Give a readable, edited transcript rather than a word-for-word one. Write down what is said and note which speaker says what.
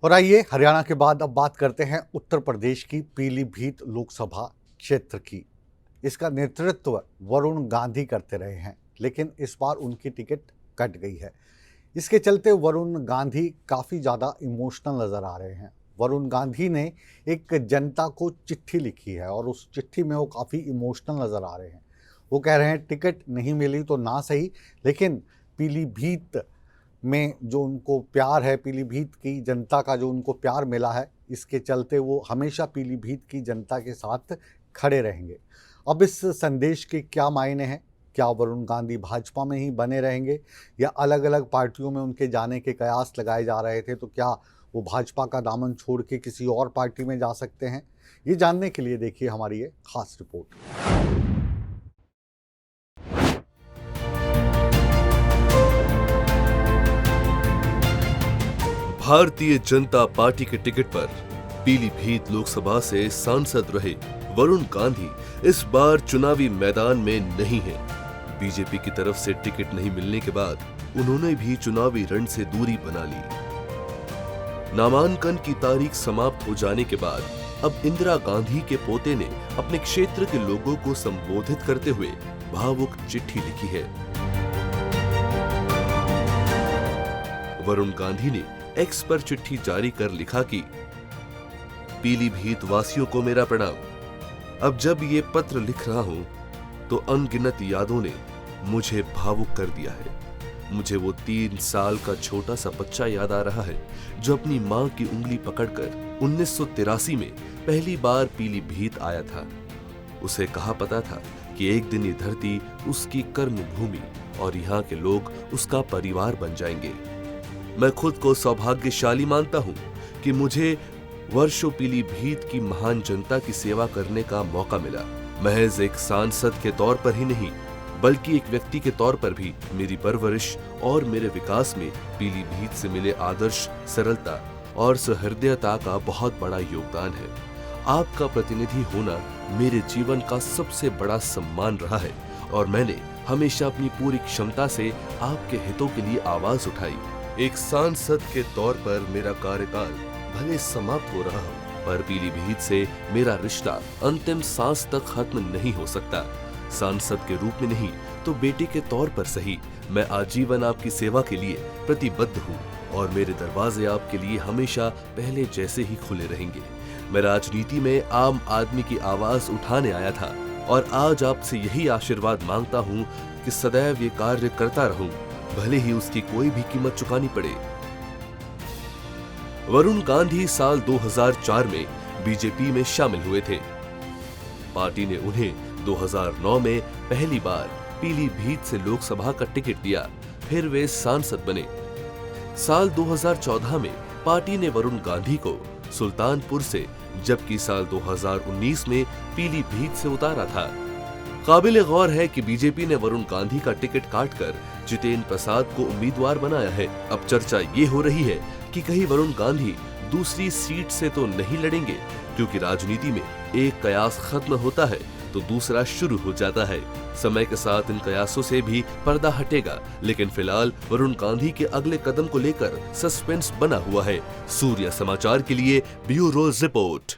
Speaker 1: और आइए हरियाणा के बाद अब बात करते हैं उत्तर प्रदेश की पीलीभीत लोकसभा क्षेत्र की। इसका नेतृत्व वरुण गांधी करते रहे हैं, लेकिन इस बार उनकी टिकट कट गई है। इसके चलते वरुण गांधी काफ़ी ज़्यादा इमोशनल नज़र आ रहे हैं। वरुण गांधी ने एक जनता को चिट्ठी लिखी है और उस चिट्ठी में वो काफ़ी इमोशनल नज़र आ रहे हैं। वो कह रहे हैं टिकट नहीं मिली तो ना सही, लेकिन पीलीभीत में जो उनको प्यार है, पीलीभीत की जनता का जो उनको प्यार मिला है, इसके चलते वो हमेशा पीलीभीत की जनता के साथ खड़े रहेंगे। अब इस संदेश के क्या मायने हैं? क्या वरुण गांधी भाजपा में ही बने रहेंगे या अलग अलग पार्टियों में उनके जाने के कयास लगाए जा रहे थे, तो क्या वो भाजपा का दामन छोड़ के किसी और पार्टी में जा सकते हैं? ये जानने के लिए देखिए हमारी ये खास रिपोर्ट।
Speaker 2: भारतीय जनता पार्टी के टिकट पर पीलीभीत लोकसभा से सांसद रहे वरुण गांधी इस बार चुनावी मैदान में नहीं हैं। बीजेपी की तरफ से टिकट नहीं मिलने के बाद उन्होंने भी चुनावी रण से दूरी बना ली। नामांकन की तारीख समाप्त हो जाने के बाद अब इंदिरा गांधी के पोते ने अपने क्षेत्र के लोगों को संबोधित करते हुए भावुक चिट्ठी लिखी है। वरुण गांधी ने एक्स पर चिट्ठी जारी कर लिखा कि पीलीभीत वासियों को मेरा प्रणाम। अब जब ये पत्र लिख रहा हूं तो अनगिनत यादों ने मुझे भावुक कर दिया है। मुझे वो 3 साल का छोटा सा बच्चा याद आ रहा है जो अपनी मां की उंगली पकड़कर 1983 में पहली बार पीलीभीत आया था। उसे कहा पता था कि एक दिन ये धरती उसकी कर्म भूमि और यहाँ के लोग उसका परिवार बन जाएंगे। मैं खुद को सौभाग्यशाली मानता हूं कि मुझे वर्षों पीलीभीत की महान जनता की सेवा करने का मौका मिला। महज एक सांसद के तौर पर ही नहीं, बल्कि एक व्यक्ति के तौर पर भी मेरी परवरिश और मेरे विकास में पीलीभीत से मिले आदर्श, सरलता और सहृदयता का बहुत बड़ा योगदान है। आपका प्रतिनिधि होना मेरे जीवन का सबसे बड़ा सम्मान रहा है और मैंने हमेशा अपनी पूरी क्षमता से आपके हितों के लिए आवाज उठाई। एक सांसद के तौर पर मेरा कार्यकाल भले समाप्त हो रहा हो, पर पीलीभीत से मेरा रिश्ता अंतिम सांस तक खत्म नहीं हो सकता। सांसद के रूप में नहीं तो बेटे के तौर पर सही, मैं आजीवन आपकी सेवा के लिए प्रतिबद्ध हूँ और मेरे दरवाजे आपके लिए हमेशा पहले जैसे ही खुले रहेंगे। मैं राजनीति में आम आदमी की आवाज उठाने आया था और आज आपसे यही आशीर्वाद मांगता हूँ कि सदैव ये कार्य करता रहूं, भले ही उसकी कोई भी कीमत चुकानी पड़े। वरुण गांधी साल 2004 में बीजेपी में शामिल हुए थे। पार्टी ने उन्हें 2009 में पहली बार पीलीभीत से लोकसभा का टिकट दिया, फिर वे सांसद बने। साल 2014 में पार्टी ने वरुण गांधी को सुल्तानपुर से, जबकि साल 2019 में पीलीभीत से उतारा था। काबिल गौर है कि बीजेपी ने वरुण गांधी का टिकट काटकर जितेंद्र प्रसाद को उम्मीदवार बनाया है। अब चर्चा ये हो रही है कि कहीं वरुण गांधी दूसरी सीट से तो नहीं लड़ेंगे, क्योंकि राजनीति में एक कयास खत्म होता है तो दूसरा शुरू हो जाता है। समय के साथ इन कयासों से भी पर्दा हटेगा, लेकिन फिलहाल वरुण गांधी के अगले कदम को लेकर सस्पेंस बना हुआ है। सूर्य समाचार के लिए ब्यूरो रिपोर्ट।